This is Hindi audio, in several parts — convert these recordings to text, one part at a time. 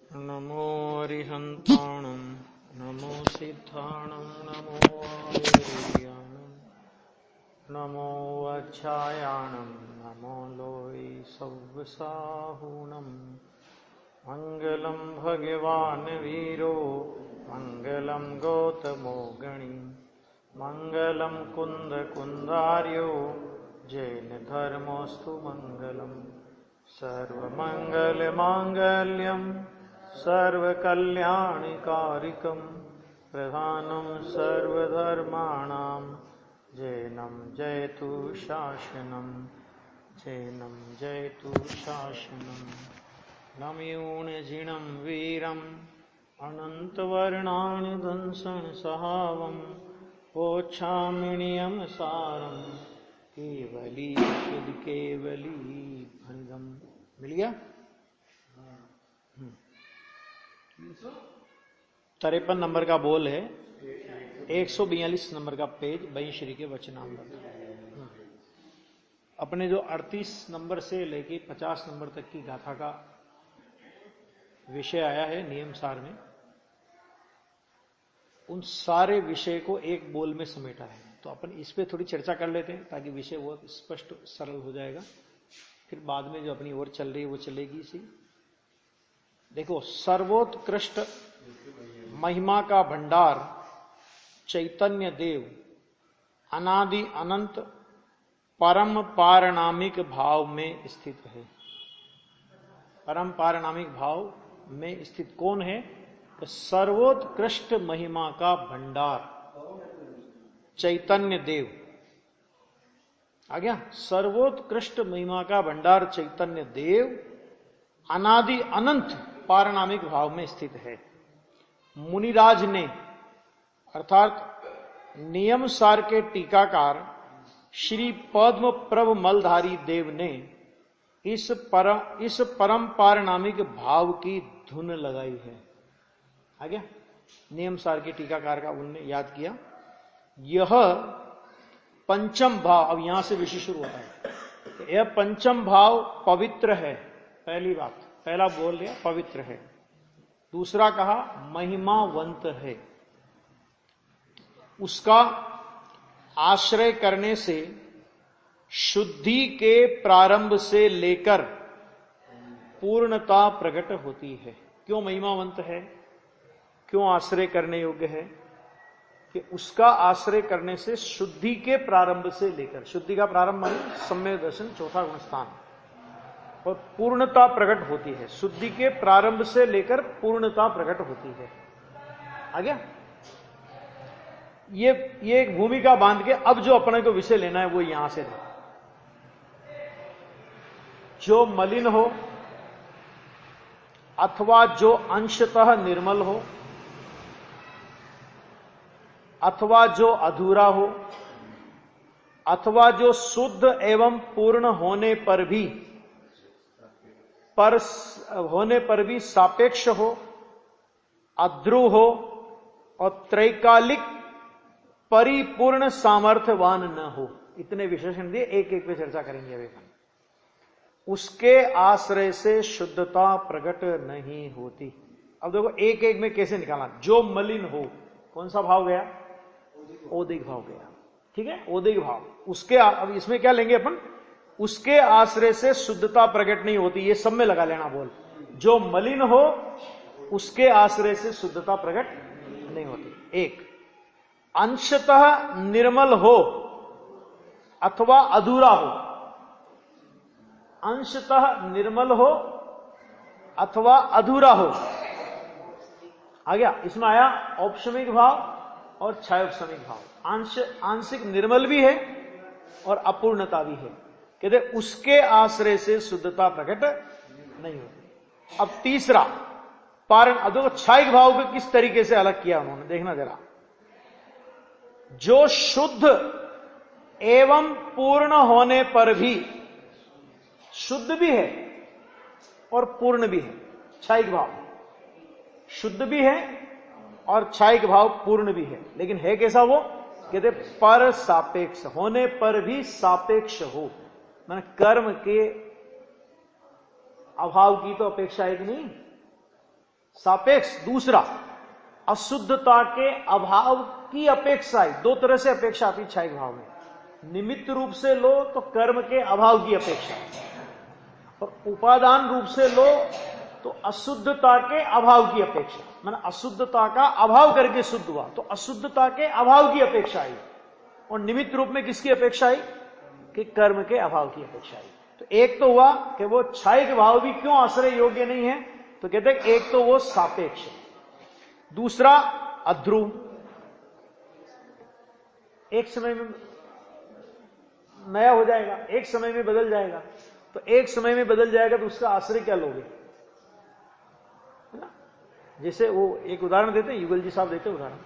नमो अरिहन्ताणं नमो सिद्धाणं नमो आयुर्याणं नमो वज्रायाणं नमो लोई सव्वसाहुणं मङ्गलं भगवान् वीरो मङ्गलं गौतमो गणी मङ्गलं कुन्दकुन्दार्यो जैन धर्मोऽस्तु मङ्गलम् सर्वमङ्गलमाङ्गल्यं सर्वकल्याणकारिकं प्रधानं सर्वधर्माणां जैनं जयतु शासनं जैनं जयतु शासनं नमयूणजिनं वीरम् अनन्तवर्णानि दंसनसहावं पोच्छामिनियं सारं केवली शुद्ध केवली भंगम। मिल गया? 53 नंबर का बोल है, 142 नंबर का पेज बहिश्री के वचनामृत। अपने जो 38 नंबर से लेके 50 नंबर तक की गाथा का विषय आया है नियम सार में, उन सारे विषय को एक बोल में समेटा है। तो अपन इस पे थोड़ी चर्चा कर लेते हैं ताकि विषय बहुत स्पष्ट सरल हो जाएगा। फिर बाद में जो अपनी ओर चल रही है वो चलेगी इसी। देखो, सर्वोत्कृष्ट महिमा का भंडार चैतन्य देव अनादि अनंत परम पारणामिक भाव में स्थित है। परम पारणामिक भाव में स्थित कौन है? तो सर्वोत्कृष्ट महिमा का भंडार चैतन्य देव। आ गया? सर्वोत्कृष्ट महिमा का भंडार चैतन्य देव अनादि अनंत पारणामिक भाव में स्थित है। मुनिराज ने अर्थात नियम सार के टीकाकार श्री पद्म प्रभ मलधारी देव ने इस परम पारणामिक भाव की धुन लगाई है। आ गया? नियम सार के टीकाकार का उन्होंने याद किया। यह पंचम भाव, अब यहां से विषय शुरू होता है। यह पंचम भाव पवित्र है। पहली बात, पहला बोल दिया पवित्र है। दूसरा कहा महिमावंत है। उसका आश्रय करने से शुद्धि के प्रारंभ से लेकर पूर्णता प्रकट होती है। क्यों महिमावंत है? क्यों आश्रय करने योग्य है? कि उसका आश्रय करने से शुद्धि के प्रारंभ से लेकर, शुद्धि का प्रारंभ माने सम्यक दर्शन चौथा गुण स्थान, और पूर्णता प्रकट होती है। शुद्धि के प्रारंभ से लेकर पूर्णता प्रकट होती है। आ गया? ये एक भूमिका बांध के अब जो अपने को विषय लेना है वो यहां से था। जो मलिन हो अथवा जो अंशतः निर्मल हो अथवा जो अधूरा हो अथवा जो शुद्ध एवं पूर्ण होने पर भी सापेक्ष हो, अध्रुव हो और त्रैकालिक परिपूर्ण सामर्थ्यवान न हो। इतने विशेषण दिए, एक एक पे चर्चा करेंगे अभी। उसके आश्रय से शुद्धता प्रकट नहीं होती। अब देखो एक एक में कैसे निकालना। जो मलिन हो, कौन सा भाव गया? ओदिक भाव गया। ठीक है, ओदिक भाव। उसके अब इसमें क्या लेंगे अपन? उसके आश्रय से शुद्धता प्रकट नहीं होती। ये सब में लगा लेना बोल। जो मलिन हो उसके आश्रय से शुद्धता प्रकट नहीं होती। एक, अंशतः निर्मल हो अथवा अधूरा हो। अंशतः निर्मल हो अथवा अधूरा हो। आ गया? इसमें आया औपशमिक भाव और छायोपशमिक भाव। आंशिक निर्मल भी है और अपूर्णता भी है। कहते उसके आश्रय से शुद्धता प्रकट नहीं होती। अब तीसरा पारण, देखो छायिक भाव को किस तरीके से अलग किया उन्होंने, देखना जरा। जो शुद्ध एवं पूर्ण होने पर भी, शुद्ध भी है और पूर्ण भी है, छायिक भाव। शुद्ध भी है और छायिक भाव पूर्ण भी है, लेकिन है कैसा वो? कहते पर सापेक्ष, होने पर भी सापेक्ष हो। मैंने कर्म के अभाव की तो अपेक्षा है कि नहीं? सापेक्ष। दूसरा, अशुद्धता के अभाव की अपेक्षा है। दो तरह से अपेक्षा आती है क्षायिक भाव में। निमित्त रूप से लो तो कर्म के अभाव की अपेक्षा, और उपादान रूप से लो तो अशुद्धता के अभाव की अपेक्षा। माने अशुद्धता का अभाव करके शुद्ध हुआ तो अशुद्धता के अभाव की अपेक्षा आई, और निमित्त रूप में किसकी अपेक्षा आई? कि कर्म के अभाव की अपेक्षा आई। तो एक तो हुआ कि वो क्षायिक भाव भी क्यों आश्रय योग्य नहीं है, तो कहते हैं एक तो वो सापेक्ष है, दूसरा अध्रुव। एक समय में नया हो जाएगा, एक समय में बदल जाएगा। तो एक समय में बदल जाएगा तो उसका आश्रय क्या लोगे, है ना? जैसे वो एक उदाहरण देते हैं, युगल जी साहब देते हैं उदाहरण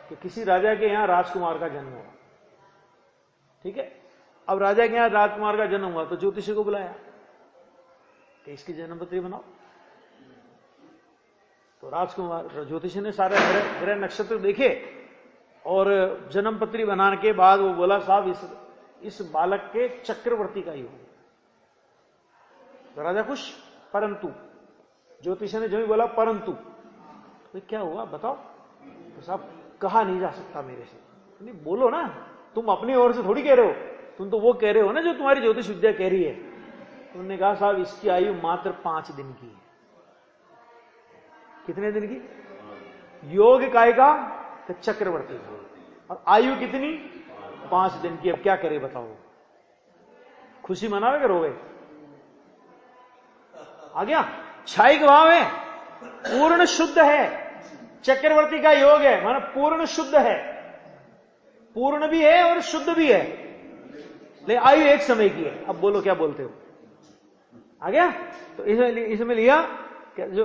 कि किसी राजा के यहां राजकुमार का जन्म हुआ, ठीक है। अब राजा के यहां राजकुमार का जन्म हुआ तो ज्योतिषी को बुलाया कि इसकी जन्म पत्री बनाओ। तो राजकुमार ज्योतिषी ने सारे ग्रह नक्षत्र देखे और जन्म पत्री बनाने के बाद वो बोला, साहब इस बालक के चक्रवर्ती का योग। तो राजा खुश, परंतु ज्योतिषी ने जो भी बोला परंतु, तो क्या हुआ बताओ? तो साहब कहा नहीं जा सकता मेरे से। नहीं बोलो ना, तुम अपनी ओर से थोड़ी कह रहे हो, तुम तो वो कह रहे हो ना जो तुम्हारी ज्योतिष विद्या कह रही है। उन्होंने कहा, साहब इसकी आयु मात्र 5 दिन की है। कितने दिन की? योग काय का? तो चक्रवर्ती, और आयु कितनी? 5 दिन की। अब क्या करे बताओ? खुशी मनावे कि रोवे? आ गया। क्षायिक भाव है, पूर्ण शुद्ध है, चक्रवर्ती का योग है, माना पूर्ण शुद्ध है, पूर्ण भी है और शुद्ध भी है, लेकिन आयु एक समय की है। अब बोलो क्या बोलते हो? आ गया। तो इसमें लिया जो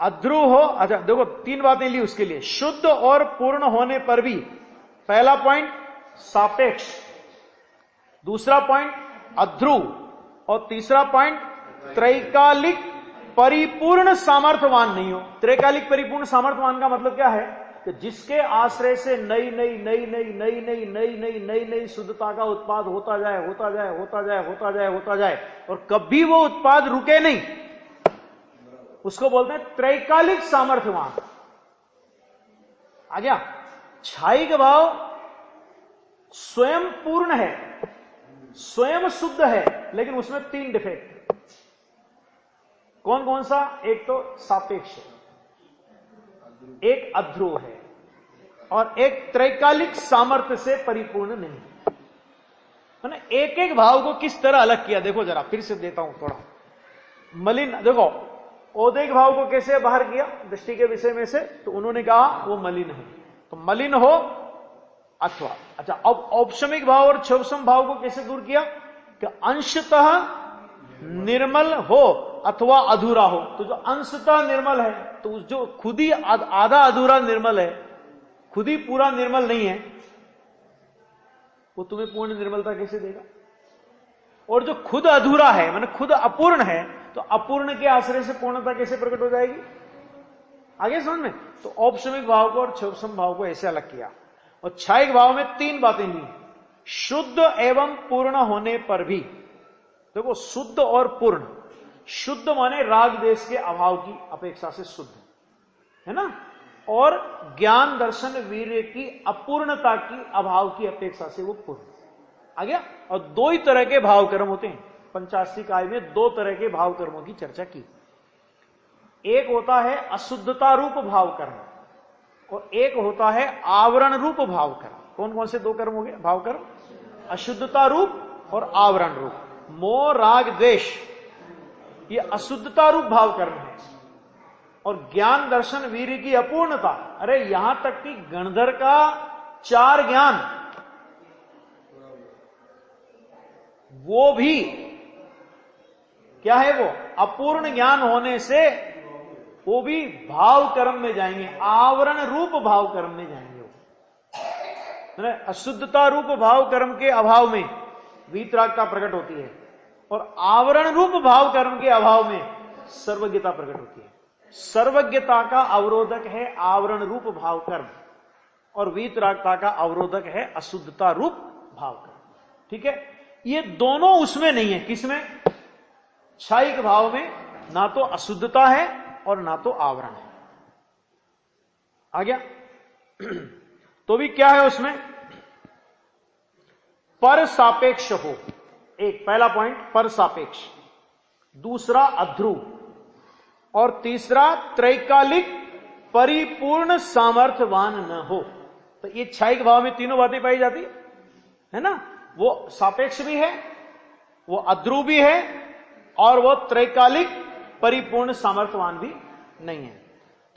अध्रुव हो। अच्छा देखो, 3 बातें ली उसके लिए, शुद्ध और पूर्ण होने पर भी। पहला पॉइंट सापेक्ष, दूसरा पॉइंट अध्रुव, और तीसरा पॉइंट त्रैकालिक परिपूर्ण सामर्थ्यवान नहीं हो। त्रैकालिक परिपूर्ण सामर्थ्यवान का मतलब क्या है कि जिसके आश्रय से नई नई नई नई नई नई नई नई नई नई शुद्धता का उत्पाद होता जाए, होता जाए, होता जाए, होता जाए, होता जाए, और कभी वो उत्पाद रुके नहीं, उसको बोलते हैं त्रैकालिक सामर्थ्यवान। आ गया। क्षायिक भाव स्वयं पूर्ण है, स्वयं शुद्ध है, लेकिन उसमें 3 डिफेक्ट। कौन कौन सा? एक तो सापेक्ष है, एक अध्रुव है, और एक त्रैकालिक सामर्थ्य से परिपूर्ण नहीं। मैंने एक एक भाव को किस तरह अलग किया देखो जरा, फिर से देता हूं थोड़ा। मलिन, देखो औदिक भाव को कैसे बाहर किया दृष्टि के विषय में से, तो उन्होंने कहा वो मलिन है, तो मलिन हो अथवा। अच्छा, अब औपशमिक भाव और क्षौपसम भाव को कैसे दूर किया कि अंशतः निर्मल हो अथवा अधूरा हो। तो जो अंशतः निर्मल है, तो जो खुद ही आधा अधूरा निर्मल है, खुद ही पूरा निर्मल नहीं है, वो तुम्हें पूर्ण निर्मलता कैसे देगा? और जो खुद अधूरा है, माने खुद अपूर्ण है, तो अपूर्ण के आश्रय से पूर्णता कैसे प्रकट हो जाएगी? आगे समझ में। तो औपशमिक भाव को और क्षौपसम भाव को ऐसे अलग किया। और क्षायिक भाव में 3 बातें ली, शुद्ध एवं पूर्ण होने पर भी। देखो शुद्ध और पूर्ण, शुद्ध माने राग देश के अभाव की अपेक्षा से शुद्ध है ना, और ज्ञान दर्शन वीर्य की अपूर्णता की अभाव की अपेक्षा से वो पूर्ण। आ गया। और 2 ही तरह के भाव कर्म होते हैं पंचास्तिकाय में, 2 तरह के भाव कर्मों की चर्चा की। एक होता है अशुद्धता रूप भाव कर्म, और एक होता है आवरण रूप भाव कर्म। कौन कौन से 2 कर्म हो गए भाव कर्म? अशुद्धता रूप और आवरण रूप। मोह राग द्वेष ये अशुद्धता रूप भाव कर्म है, और ज्ञान दर्शन वीर्य की अपूर्णता, अरे यहां तक कि गणधर का 4 ज्ञान वो भी क्या है? वो अपूर्ण ज्ञान होने से वो भी भाव कर्म में जाएंगे, आवरण रूप भाव कर्म में जाएंगे। वो अशुद्धता रूप भाव कर्म के अभाव में वीतरागता प्रकट होती है, और आवरण रूप भाव कर्म के अभाव में सर्वज्ञता प्रकट होती है। सर्वज्ञता का अवरोधक है आवरण रूप भाव कर्म, और वीतरागता का अवरोधक है अशुद्धता रूप भाव कर्म। ठीक है, ये दोनों उसमें नहीं है। किसमें? क्षायिक भाव में ना तो अशुद्धता है और ना तो आवरण है। आ गया। तो भी क्या है उसमें, पर सापेक्ष हो, एक पहला पॉइंट पर सापेक्ष, दूसरा अध्रुव और तीसरा त्रैकालिक परिपूर्ण सामर्थ्यवान न हो। तो ये क्षयिक भाव में तीनों बातें पाई जाती है ना, वो सापेक्ष भी है, वो अध्रुव भी है और वो त्रैकालिक परिपूर्ण सामर्थ्यवान भी नहीं है।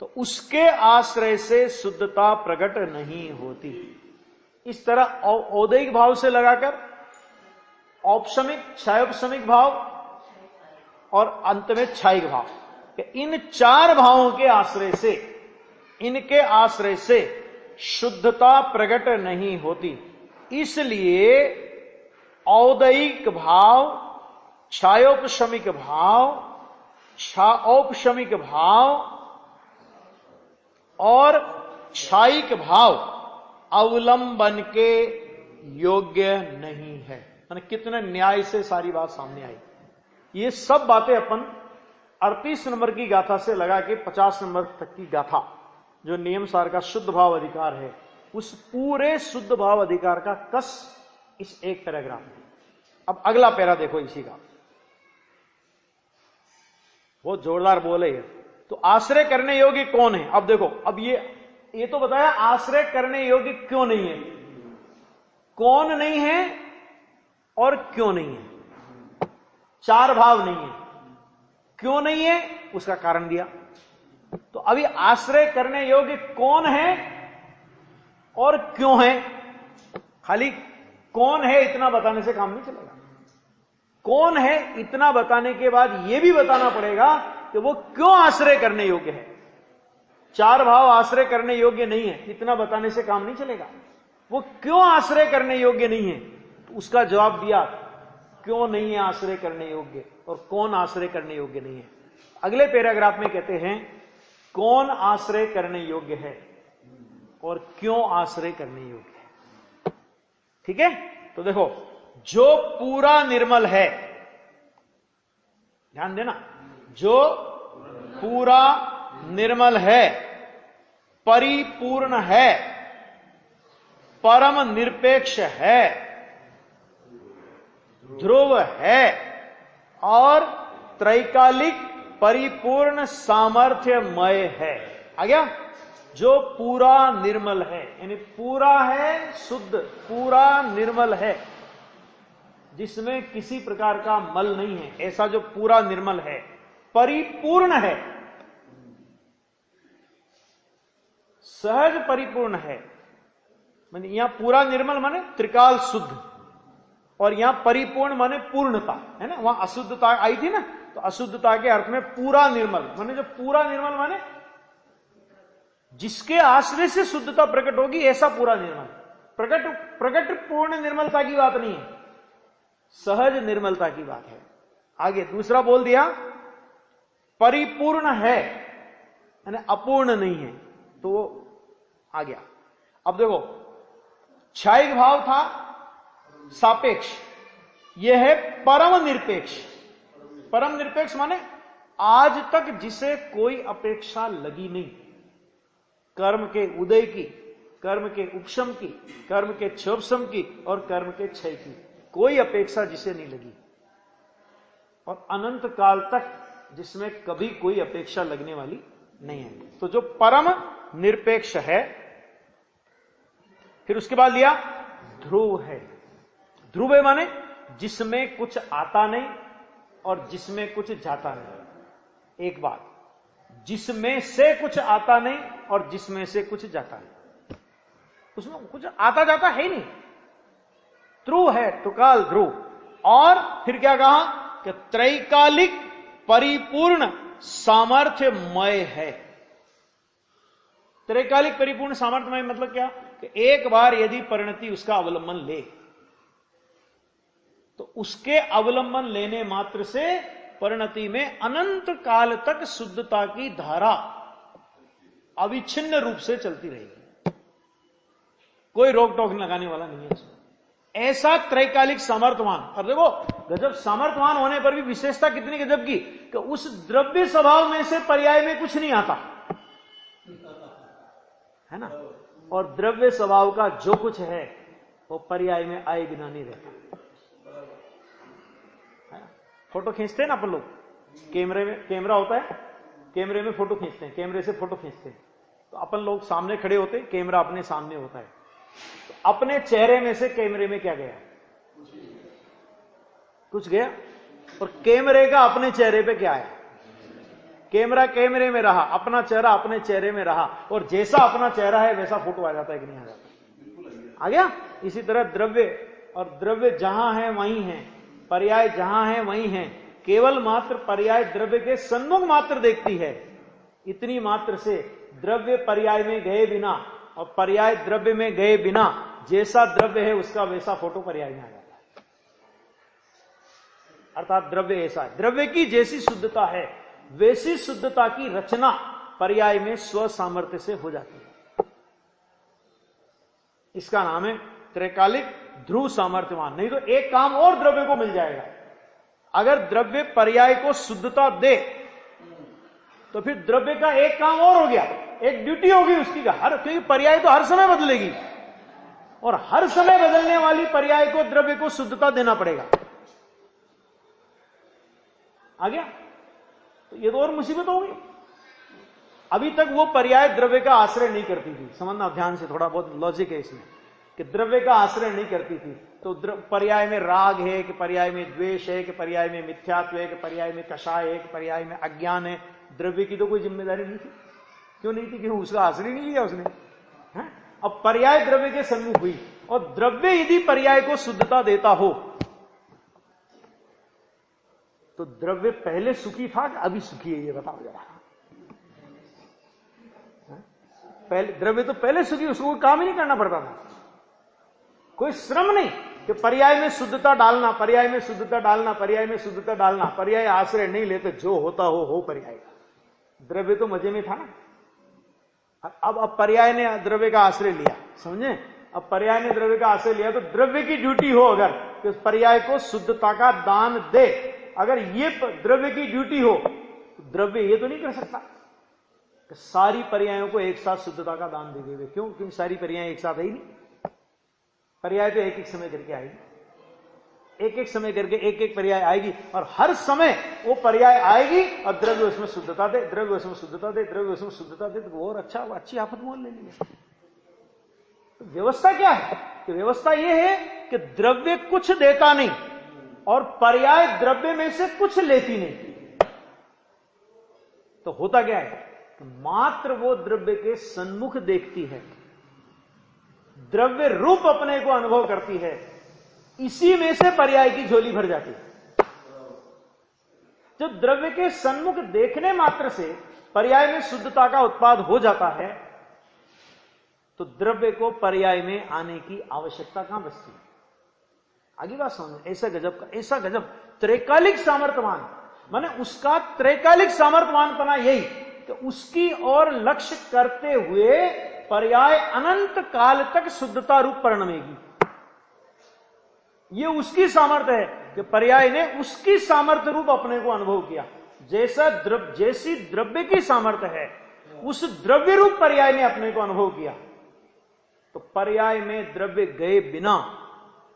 तो उसके आश्रय से शुद्धता प्रकट नहीं होती। इस तरह औदैहिक भाव से लगाकर औपशमिक, क्षयोपशमिक भाव और अंत में क्षयिक भाव, इन चार भावों के आश्रय से, इनके आश्रय से शुद्धता प्रकट नहीं होती। इसलिए औदैहिक भाव, क्षयोपशमिक भाव, औपशमिक भाव और क्षयिक भाव अवलंबन के योग्य नहीं है। मैंने कितने न्याय से सारी बात सामने आई। ये सब बातें अपन 38 नंबर की गाथा से लगा के 50 नंबर तक की गाथा, जो नियम सार का शुद्ध भाव अधिकार है, उस पूरे शुद्ध भाव अधिकार का कस इस एक पैराग्राफ में। अब अगला पैरा देखो इसी का, बहुत जोरदार बोले है। तो आश्रय करने योग्य कौन है? अब देखो, अब ये तो बताया आश्रय करने योग्य क्यों नहीं है, कौन नहीं है और क्यों नहीं है। चार भाव नहीं है, क्यों नहीं है उसका कारण दिया। तो अभी आश्रय करने योग्य कौन है और क्यों है, खाली कौन है इतना बताने से काम नहीं चलेगा। कौन है इतना बताने के बाद यह भी बताना पड़ेगा कि वो क्यों आश्रय करने योग्य है। चार भाव आश्रय करने योग्य नहीं है, इतना बताने से काम नहीं चलेगा। वो क्यों आश्रय करने योग्य नहीं है, तो उसका जवाब दिया, क्यों नहीं है आश्रय करने योग्य और कौन आश्रय करने योग्य नहीं है। अगले पैराग्राफ में कहते हैं कौन आश्रय करने योग्य है और क्यों आश्रय करने योग्य है। ठीक है, तो देखो, जो पूरा निर्मल है, ध्यान देना, जो पूरा निर्मल है, परिपूर्ण है, परम निरपेक्ष है, ध्रुव है और त्रैकालिक परिपूर्ण सामर्थ्यमय है। आ गया? जो पूरा निर्मल है, यानी पूरा है, शुद्ध, पूरा निर्मल है, जिसमें किसी प्रकार का मल नहीं है, ऐसा जो पूरा निर्मल है, परिपूर्ण है, सहज परिपूर्ण है। माने यहां पूरा निर्मल माने त्रिकाल शुद्ध, और यहां परिपूर्ण माने पूर्णता, है ना। वहां अशुद्धता आई थी ना, तो अशुद्धता के अर्थ में पूरा निर्मल माने, जो पूरा निर्मल माने जिसके आश्रय से शुद्धता प्रकट होगी, ऐसा पूरा निर्मल। प्रकट पूर्ण निर्मलता की बात नहीं है, सहज निर्मलता की बात है। आगे दूसरा बोल दिया, परिपूर्ण है यानी अपूर्ण नहीं है, तो वो आ गया। अब देखो, क्षयिक भाव था सापेक्ष, यह है परम निरपेक्ष। परम निरपेक्ष माने आज तक जिसे कोई अपेक्षा लगी नहीं, कर्म के उदय की, कर्म के उपशम की, कर्म के क्षोभशम की और कर्म के क्षय की, कोई अपेक्षा जिसे नहीं लगी, और अनंत काल तक जिसमें कभी कोई अपेक्षा लगने वाली नहीं है। तो जो परम निरपेक्ष है, फिर उसके बाद लिया ध्रुव है। ध्रुव है माने जिसमें कुछ आता नहीं और जिसमें कुछ जाता नहीं। एक बात, जिसमें से कुछ आता नहीं और जिसमें से कुछ जाता नहीं, उसमें कुछ आता जाता है ही नहीं, ध्रुव है, त्रिकाल ध्रुव। और फिर क्या कहा कि त्रैकालिक परिपूर्ण सामर्थ्यमय है। त्रैकालिक परिपूर्ण सामर्थ्यमय मतलब क्या, कि एक बार यदि परिणति उसका अवलंबन ले, तो उसके अवलंबन लेने मात्र से परिणति में अनंत काल तक शुद्धता की धारा अविच्छिन्न रूप से चलती रहेगी, कोई रोक टोक लगाने वाला नहीं है। ऐसा त्रैकालिक सामर्थ्यवान। अब देखो, गजब सामर्थ्यवान होने पर भी विशेषता कितनी गजब की, कि उस द्रव्य स्वभाव में से पर्याय में कुछ नहीं आता। है ना। और द्रव्य स्वभाव का जो कुछ है वो पर्याय में आए बिना नहीं रहता। फोटो खींचते हैं ना अपन लोग, कैमरे में, कैमरा होता है, कैमरे में फोटो खींचते हैं, कैमरे से फोटो खींचते हैं, तो अपन लोग सामने खड़े होते हैं, कैमरा अपने सामने होता है, तो अपने चेहरे में से कैमरे में क्या गया? कुछ गया। और कैमरे का अपने चेहरे पे क्या आया? कैमरा कैमरे में रहा, अपना चेहरा अपने चेहरे में रहा, और जैसा अपना चेहरा है वैसा फोटो आ जाता है कि नहीं आ जाता? आ गया। इसी तरह द्रव्य, और द्रव्य जहां है वहीं है, पर्याय जहां है वहीं है, केवल मात्र पर्याय द्रव्य के सन्मुख मात्र देखती है। इतनी मात्र से द्रव्य पर्याय में गए बिना और पर्याय द्रव्य में गए बिना जैसा द्रव्य है उसका वैसा फोटो पर्याय में आ जाता है। अर्थात द्रव्य ऐसा है, द्रव्य की जैसी शुद्धता है वैसी शुद्धता की रचना पर्याय में स्व सामर्थ्य से हो जाती है। इसका नाम है त्रैकालिक ध्रुव सामर्थ्यवान। नहीं तो एक काम और द्रव्य को मिल जाएगा। अगर द्रव्य पर्याय को शुद्धता दे तो फिर द्रव्य का एक काम और हो गया, एक ड्यूटी होगी उसकी, क्योंकि पर्याय तो हर समय बदलेगी और हर समय बदलने वाली पर्याय को द्रव्य को शुद्धता देना पड़ेगा। आ गया। तो ये तो और मुसीबत हो गई। अभी तक वो पर्याय द्रव्य का आश्रय नहीं करती थी। समझना ध्यान से, थोड़ा बहुत लॉजिक है इसमें, कि द्रव्य का आश्रय नहीं करती थी। तो पर्याय में राग है, कि पर्याय में द्वेष है, कि पर्याय में मिथ्यात्व है, कि पर्याय में कषाय है, कि पर्याय में अज्ञान है। द्रव्य की तो कोई जिम्मेदारी नहीं थी। क्यों नहीं थी? क्यों? उसका आश्रय नहीं लिया उसने। अब पर्याय द्रव्य के सन्मुख हुई, और द्रव्य यदि पर्याय को शुद्धता देता हो तो द्रव्य पहले सुखी था कि अभी सुखी है? ये बताओ जरा। पहले द्रव्य तो पहले सुखी, उसको कोई काम ही नहीं करना पड़ता था, कोई श्रम नहीं कि पर्याय में शुद्धता डालना, पर्याय में शुद्धता डालना, पर्याय में शुद्धता डालना। पर्याय आश्रय नहीं लेते, जो होता हो पर्याय का। द्रव्य तो मजे में था ना। अब पर्याय ने द्रव्य का आश्रय लिया, समझे? अब पर्याय ने द्रव्य का आश्रय लिया तो द्रव्य की ड्यूटी हो अगर कि उस पर्याय को शुद्धता का दान दे, अगर ये द्रव्य की ड्यूटी हो तो द्रव्य ये तो नहीं कर सकता कि सारी पर्यायों को एक साथ शुद्धता का दान दे देवे। क्यों? क्योंकि सारी पर्याय एक साथ है ही नहीं। पर्याय तो एक एक समय करके आएगी, एक एक समय करके एक एक पर्याय आएगी, और हर समय वो पर्याय आएगी और द्रव्य उसमें शुद्धता दे, द्रव्य उसमें शुद्धता दे, द्रव्य उसमें शुद्धता दे, तो और अच्छा, वो अच्छी आफत मोल लेनी है। तो व्यवस्था क्या है? कि व्यवस्था ये है कि द्रव्य कुछ देता नहीं और पर्याय द्रव्य में से कुछ लेती नहीं। तो होता क्या है कि मात्र वो द्रव्य के सन्मुख देखती है, द्रव्य रूप अपने को अनुभव करती है, इसी में से पर्याय की झोली भर जाती है। जो द्रव्य के सन्मुख देखने मात्र से पर्याय में शुद्धता का उत्पाद हो जाता है तो द्रव्य को पर्याय में आने की आवश्यकता कहां बचती है? आगे बात समझ। ऐसा गजब का, ऐसा गजब त्रैकालिक सामर्थ्यवान, माने उसका त्रैकालिक सामर्थ्यवानपना यही कि उसकी ओर लक्ष्य करते हुए पर्याय अनंत काल तक शुद्धता रूप परिणमेगी। ये उसकी सामर्थ्य है कि पर्याय ने उसकी सामर्थ्य रूप अपने को अनुभव किया। जैसी द्रव्य की सामर्थ्य है उस द्रव्य रूप पर्याय ने अपने को अनुभव किया। तो पर्याय में द्रव्य गए बिना,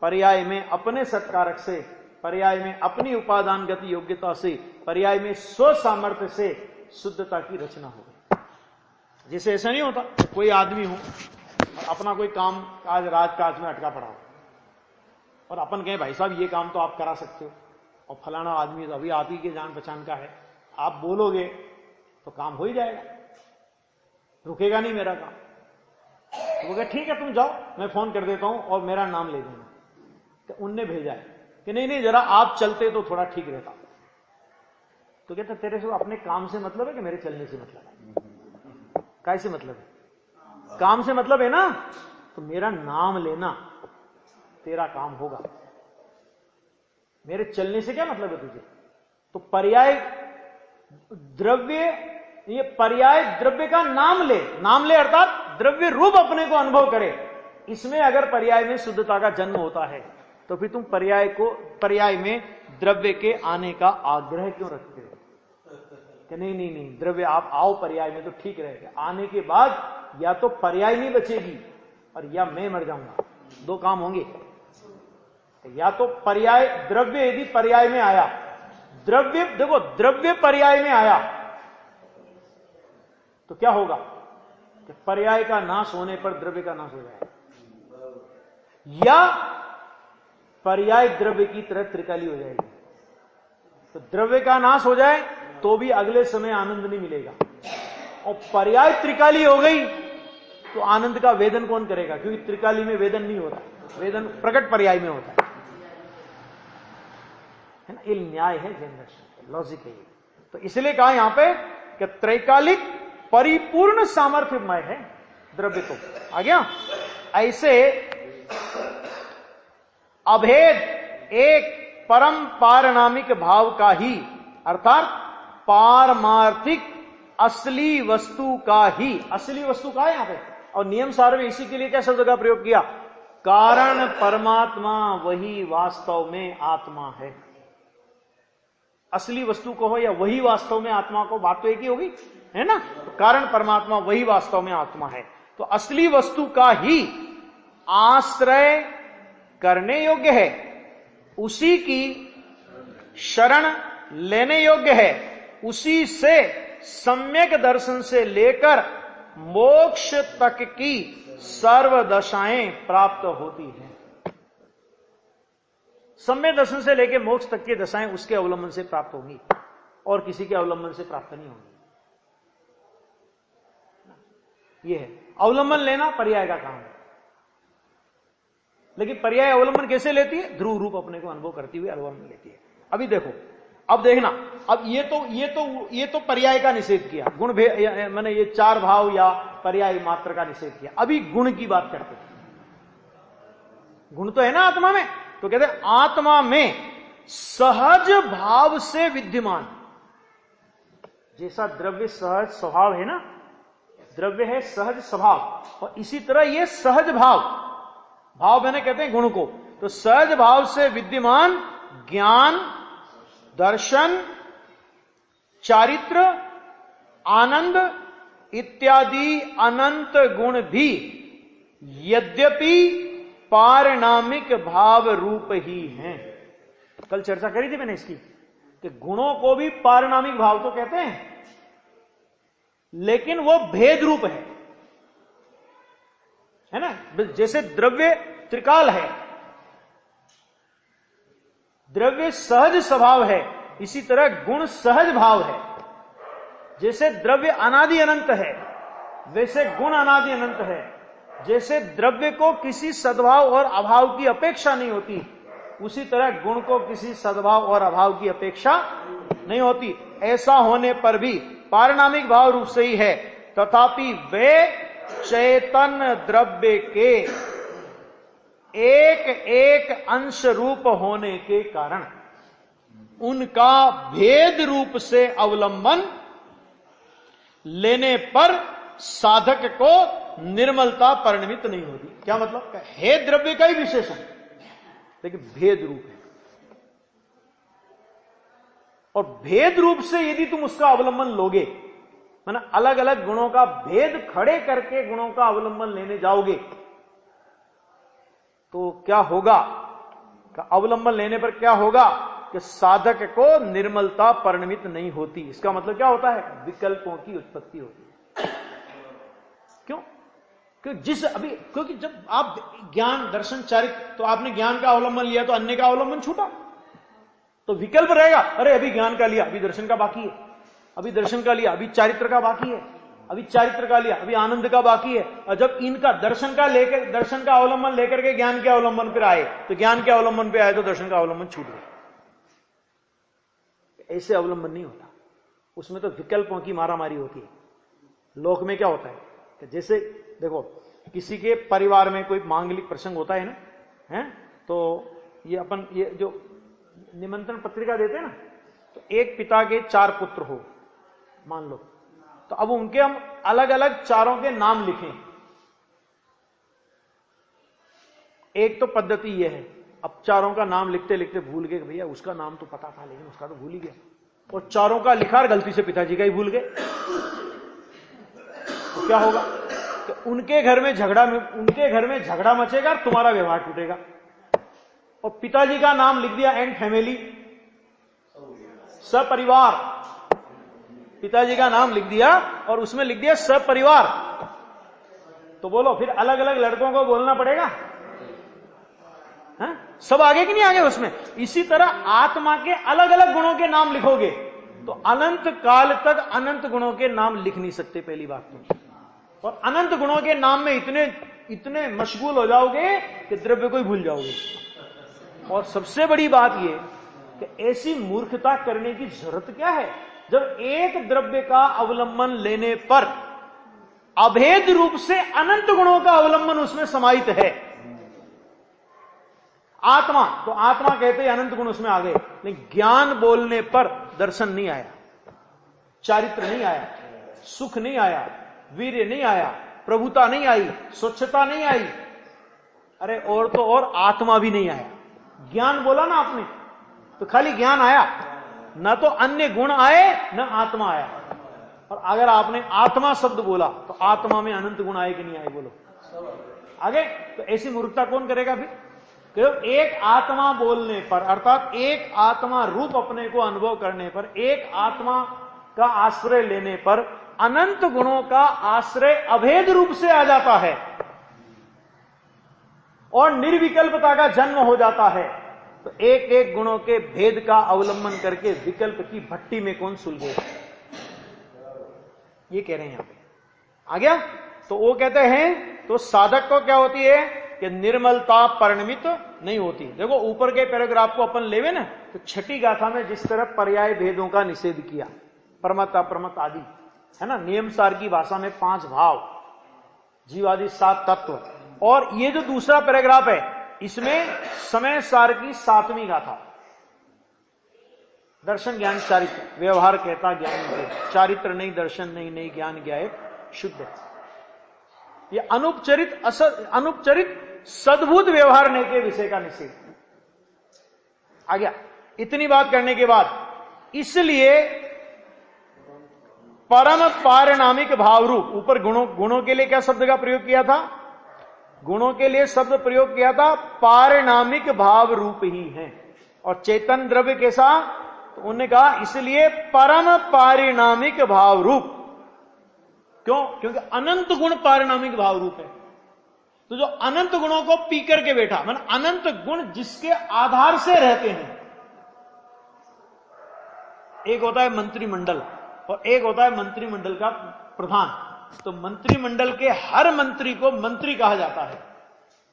पर्याय में अपने सत्कारक से, पर्याय में अपनी उपादानगत योग्यता से, पर्याय में स्व सामर्थ्य से शुद्धता की रचना हो गई। जैसे ऐसा नहीं होता कोई आदमी हो और अपना कोई काम आज राजकाज में अटका पड़ा हो और अपन कहें भाई साहब ये काम तो आप करा सकते हो, और फलाना आदमी तो अभी आप ही के जान पहचान का है, आप बोलोगे तो काम हो ही जाएगा, रुकेगा नहीं मेरा काम। तो वो कहे ठीक है तुम जाओ, मैं फोन कर देता हूं और मेरा नाम ले देना। तो उनने भेजा है कि नहीं नहीं जरा आप चलते तो थोड़ा ठीक रहता। तो कहता तेरे से अपने काम से मतलब है कि मेरे चलने से मतलब है? कैसे मतलब है? काम से मतलब है ना, तो मेरा नाम लेना तेरा काम होगा, मेरे चलने से क्या मतलब है तुझे? तो पर्याय द्रव्य, ये पर्याय द्रव्य का नाम ले अर्थात द्रव्य रूप अपने को अनुभव करे। इसमें अगर पर्याय में शुद्धता का जन्म होता है तो फिर तुम पर्याय में द्रव्य के आने का आग्रह क्यों रखते हो? कि नहीं नहीं नहीं, द्रव्य आप आओ पर्याय में तो ठीक रहेगा, आने के बाद या तो पर्याय नहीं बचेगी और या मैं मर जाऊंगा, दो काम होंगे। या तो पर्याय, द्रव्य यदि पर्याय में आया, द्रव्य देखो द्रव्य पर्याय में आया तो क्या होगा कि पर्याय का नाश होने पर द्रव्य का नाश हो जाएगा, या पर्याय द्रव्य की तरह त्रिकाली हो जाएगी। तो द्रव्य का नाश हो जाए तो भी अगले समय आनंद नहीं मिलेगा, और पर्याय त्रिकाली हो गई तो आनंद का वेदन कौन करेगा, क्योंकि त्रिकाली में वेदन नहीं होता, वेदन प्रकट पर्याय में होता है ना। ये न्याय है जैन दर्शन, लॉजिक है ये। तो इसलिए कहा यहां पे कि त्रैकालिक परिपूर्ण सामर्थ्यमय है द्रव्य। तो आ गया। ऐसे अभेद एक परम पारणामिक भाव का ही, अर्थात पारमार्थिक असली वस्तु का ही, असली वस्तु का है यहां पे, और नियम सार में इसी के लिए क्या शब्द का प्रयोग किया, कारण परमात्मा वही वास्तव में आत्मा है। असली वस्तु को हो या वही वास्तव में आत्मा को, बात तो एक ही होगी है ना। कारण परमात्मा वही वास्तव में आत्मा है, तो असली वस्तु का ही आश्रय करने योग्य है, उसी की शरण लेने योग्य है, उसी से सम्यक दर्शन से लेकर मोक्ष तक की सर्व दशाएं प्राप्त होती हैं। सम्यक दर्शन से लेकर मोक्ष तक की दशाएं उसके अवलंबन से प्राप्त होंगी और किसी के अवलंबन से प्राप्त नहीं होंगी। यह है अवलंबन लेना, पर्याय का काम है। लेकिन पर्याय अवलंबन कैसे लेती है, ध्रुव रूप अपने को अनुभव करती हुई अवलंबन लेती है। अभी देखो, अब देखना, अब ये तो पर्याय का निषेध किया, गुण मैंने ये चार भाव या पर्याय मात्र का निषेध किया। अभी गुण की बात करते हैं। गुण तो है ना आत्मा में, तो कहते हैं आत्मा में सहज भाव से विद्यमान, जैसा द्रव्य सहज स्वभाव है ना, द्रव्य है सहज स्वभाव, और इसी तरह ये सहज भाव, भाव मैंने कहते हैं गुण को, तो सहज भाव से विद्यमान ज्ञान, दर्शन, चारित्र, आनंद इत्यादि अनंत गुण भी यद्यपि पारणामिक भाव रूप ही हैं। कल चर्चा करी थी मैंने इसकी कि गुणों को भी पारणामिक भाव तो कहते हैं, लेकिन वो भेद रूप है ना। जैसे द्रव्य त्रिकाल है, द्रव्य सहज स्वभाव है, इसी तरह गुण सहज भाव है। जैसे द्रव्य अनादि अनंत है, वैसे गुण अनादि अनंत है। जैसे द्रव्य को किसी सद्भाव और अभाव की अपेक्षा नहीं होती, उसी तरह गुण को किसी सद्भाव और अभाव की अपेक्षा नहीं होती। ऐसा होने पर भी पारणामिक भाव रूप से ही है, तथापि वे चेतन द्रव्य के एक एक अंश रूप होने के कारण उनका भेद रूप से अवलंबन लेने पर साधक को निर्मलता परिणमित नहीं होती। क्या मतलब, है द्रव्य का ही विशेषण, लेकिन भेद रूप है, और भेद रूप से यदि तुम उसका अवलंबन लोगे, माना अलग अलग गुणों का भेद खड़े करके गुणों का अवलंबन लेने जाओगे, तो क्या होगा, अवलंबन लेने पर क्या होगा कि साधक को निर्मलता परिणमित नहीं होती। इसका मतलब क्या होता है, विकल्पों की उत्पत्ति होती है। क्यों, क्योंकि जब आप ज्ञान, दर्शन, चारित्र, तो आपने ज्ञान का अवलंबन लिया तो अन्य का अवलंबन छूटा, तो विकल्प रहेगा, अरे अभी ज्ञान का लिया, अभी दर्शन का बाकी है, अभी दर्शन का लिया, अभी चारित्र का बाकी है, अभी चारित्र का लिया, अभी आनंद का बाकी है। और जब इनका दर्शन का अवलंबन लेकर के ज्ञान के अवलंबन पर आए, तो ज्ञान के अवलंबन पे आए तो दर्शन का अवलंबन छूट गया। ऐसे अवलंबन नहीं होता, उसमें तो विकल्पों की मारामारी होती है। लोक में क्या होता है कि जैसे देखो, किसी के परिवार में कोई मांगलिक प्रसंग होता है ना, है तो ये जो निमंत्रण पत्रिका देते हैं ना, तो एक पिता के 4 पुत्र हो मान लो, तो अब उनके हम अलग अलग चारों के नाम लिखें। एक तो पद्धति यह है, अब चारों का नाम लिखते लिखते भूल गए, भैया उसका नाम तो पता था लेकिन उसका तो भूल ही गया, और चारों का लिखा और गलती से पिताजी का ही भूल गए, तो क्या होगा? तो उनके घर में झगड़ा मचेगा और तुम्हारा व्यवहार टूटेगा। और पिताजी का नाम लिख दिया एंड फैमिली, सपरिवार, पिताजी का नाम लिख दिया और उसमें लिख दिया सपरिवार, तो बोलो फिर अलग अलग लड़कों को बोलना पड़ेगा? सब आगे कि नहीं आगे उसमें? इसी तरह आत्मा के अलग अलग गुणों के नाम लिखोगे तो अनंत काल तक अनंत गुणों के नाम लिख नहीं सकते, पहली बात तो। और अनंत गुणों के नाम में इतने मशगूल हो जाओगे कि द्रव्य को ही भूल जाओगे। और सबसे बड़ी बात यह कि ऐसी मूर्खता करने की जरूरत क्या है, जब एक द्रव्य का अवलंबन लेने पर अभेद रूप से अनंत गुणों का अवलंबन उसमें समाहित है। आत्मा, तो आत्मा कहते हैं अनंत गुण उसमें आ गए, लेकिन ज्ञान बोलने पर दर्शन नहीं आया, चारित्र नहीं आया, सुख नहीं आया, वीर्य नहीं आया, प्रभुता नहीं आई, स्वच्छता नहीं आई, अरे और तो और आत्मा भी नहीं आया। ज्ञान बोला ना आपने, तो खाली ज्ञान आया, न तो अन्य गुण आए न आत्मा आया। और अगर आपने आत्मा शब्द बोला तो आत्मा में अनंत गुण आए कि नहीं आए? बोलो आगे। तो ऐसी मूर्खता कौन करेगा फिर? केवल एक आत्मा बोलने पर, अर्थात एक आत्मा रूप अपने को अनुभव करने पर, एक आत्मा का आश्रय लेने पर अनंत गुणों का आश्रय अभेद रूप से आ जाता है और निर्विकल्पता का जन्म हो जाता है। तो एक एक गुणों के भेद का अवलंबन करके विकल्प की भट्टी में कौन सुलझेगा? ये कह रहे हैं यहां पे। आ गया? तो वो कहते हैं तो साधक को क्या होती है कि निर्मलता परिणमित नहीं होती। देखो ऊपर के पैराग्राफ को अपन लेवे ना, तो छठी गाथा में जिस तरह पर्याय भेदों का निषेध किया, परमत अप्रमत आदि, है ना, नियम सार की भाषा में 5 भाव, जीवादि 7 तत्व, और ये जो दूसरा पैराग्राफ है इसमें समय सार की 7वीं गाथा, दर्शन ज्ञान चारित्र, व्यवहार कहता ज्ञान के, चारित्र नहीं दर्शन नहीं, नहीं ज्ञान ज्ञाए शुद्ध। ये अनुपचरित सद्भुत व्यवहार के विषय का निषेध। आ गया? इतनी बात करने के बाद इसलिए परम पारिणामिक भाव रूप, ऊपर गुणों के लिए क्या शब्द का प्रयोग किया था? गुणों के लिए शब्द प्रयोग किया था पारिणामिक भाव रूप ही है। और चेतन द्रव्य कैसा? तो उन्होंने कहा इसलिए परम पारिणामिक भाव रूप। क्यों? क्योंकि अनंत गुण पारिणामिक भाव रूप है। तो जो अनंत गुणों को पी करके बैठा, मतलब अनंत गुण जिसके आधार से रहते हैं, एक होता है मंत्रिमंडल और एक होता है मंत्रिमंडल का प्रधान। तो मंत्रिमंडल के हर मंत्री को मंत्री कहा जाता है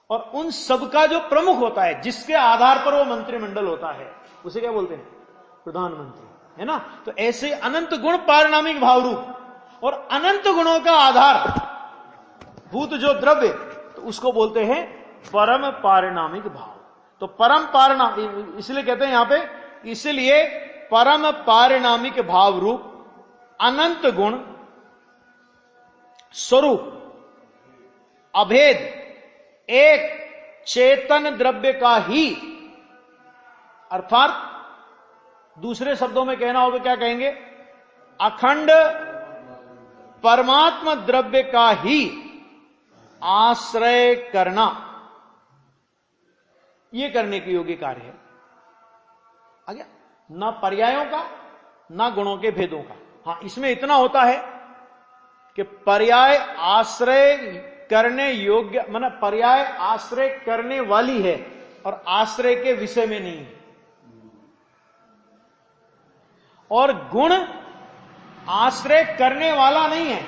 और उन सबका जो प्रमुख होता है, जिसके आधार पर वो मंत्रिमंडल होता है, उसे क्या बोलते हैं? प्रधानमंत्री, है ना। तो ऐसे अनंत गुण पारिणामिक भाव रूप और अनंत गुणों का आधार भूत जो द्रव्य, तो उसको बोलते हैं परम पारिणामिक भाव। तो परम पारिणामिक इसलिए कहते हैं यहां पे, इसलिए परम पारिणामिक भाव रूप अनंत गुण स्वरूप अभेद एक चेतन द्रव्य का ही, अर्थात दूसरे शब्दों में कहना हो तो क्या कहेंगे? अखंड परमात्मा द्रव्य का ही आश्रय करना, यह करने के योग्य कार्य है। आ गया? ना पर्यायों का ना गुणों के भेदों का। हां, इसमें इतना होता है कि पर्याय आश्रय करने योग्य, माना पर्याय आश्रय करने वाली है और आश्रय के विषय में नहीं है। और गुण आश्रय करने वाला नहीं है,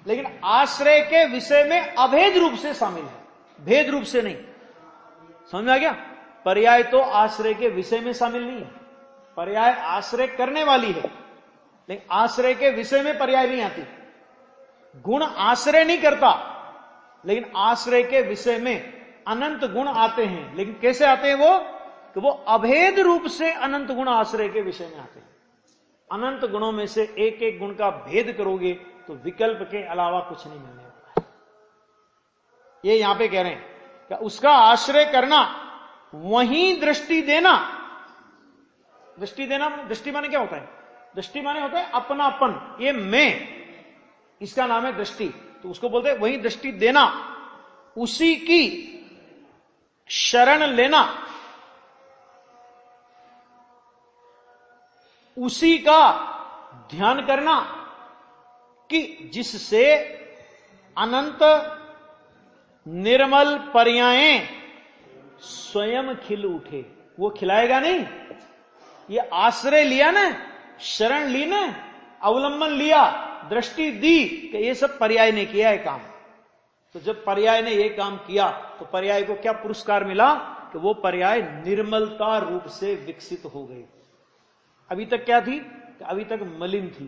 लेकिन आश्रय के विषय में अभेद रूप से शामिल है, भेद रूप से नहीं। समझ में आ गया? पर्याय तो आश्रय के विषय में शामिल नहीं है, पर्याय आश्रय करने वाली है, लेकिन आश्रय के विषय में पर्याय नहीं आती। गुण आश्रय नहीं करता, लेकिन आश्रय के विषय में अनंत गुण आते हैं। लेकिन कैसे आते हैं वो? कि वो अभेद रूप से अनंत गुण आश्रय के विषय में आते हैं। अनंत गुणों में से एक एक गुण का भेद करोगे तो विकल्प के अलावा कुछ नहीं मिलने वाला। ये यहां पे कह रहे हैं कि उसका आश्रय करना, वहीं दृष्टि देना, दृष्टि देना, दृष्टि माने क्या होता है? दृष्टि माने होता है अपनापन, ये मैं, इसका नाम है दृष्टि। तो उसको बोलते हैं वही दृष्टि देना, उसी की शरण लेना, उसी का ध्यान करना कि जिससे अनंत निर्मल पर्यायें स्वयं खिल उठे। वो खिलाएगा नहीं, ये आश्रय लिया ना, शरण ली ना, अवलंबन लिया, दृष्टि दी कि ये सब पर्याय ने किया है काम। तो जब पर्याय ने ये काम किया तो पर्याय को क्या पुरस्कार मिला कि वो पर्याय निर्मलता रूप से विकसित हो गई। अभी तक क्या थी? अभी तक मलिन थी,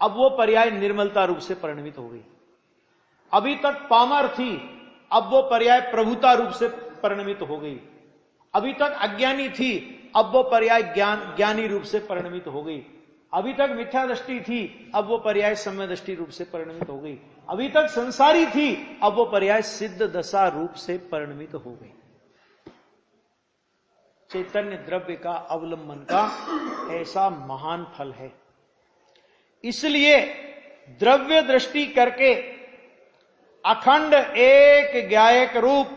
अब वो पर्याय निर्मलता रूप से परिणमित हो गई। अभी तक पामर थी, अब वो पर्याय प्रभुता रूप से परिणमित हो गई। अभी तक अज्ञानी थी, अब वो पर्याय ज्ञानी रूप से परिणमित हो गई। अभी तक मिथ्या दृष्टि थी, अब वो पर्याय सम्य दृष्टि रूप से परिणमित हो गई। अभी तक संसारी थी, अब वो पर्याय सिद्ध दशा रूप से परिणमित हो गई। चैतन्य द्रव्य का अवलंबन का ऐसा महान फल है। इसलिए द्रव्य दृष्टि करके अखंड एक ज्ञायक रूप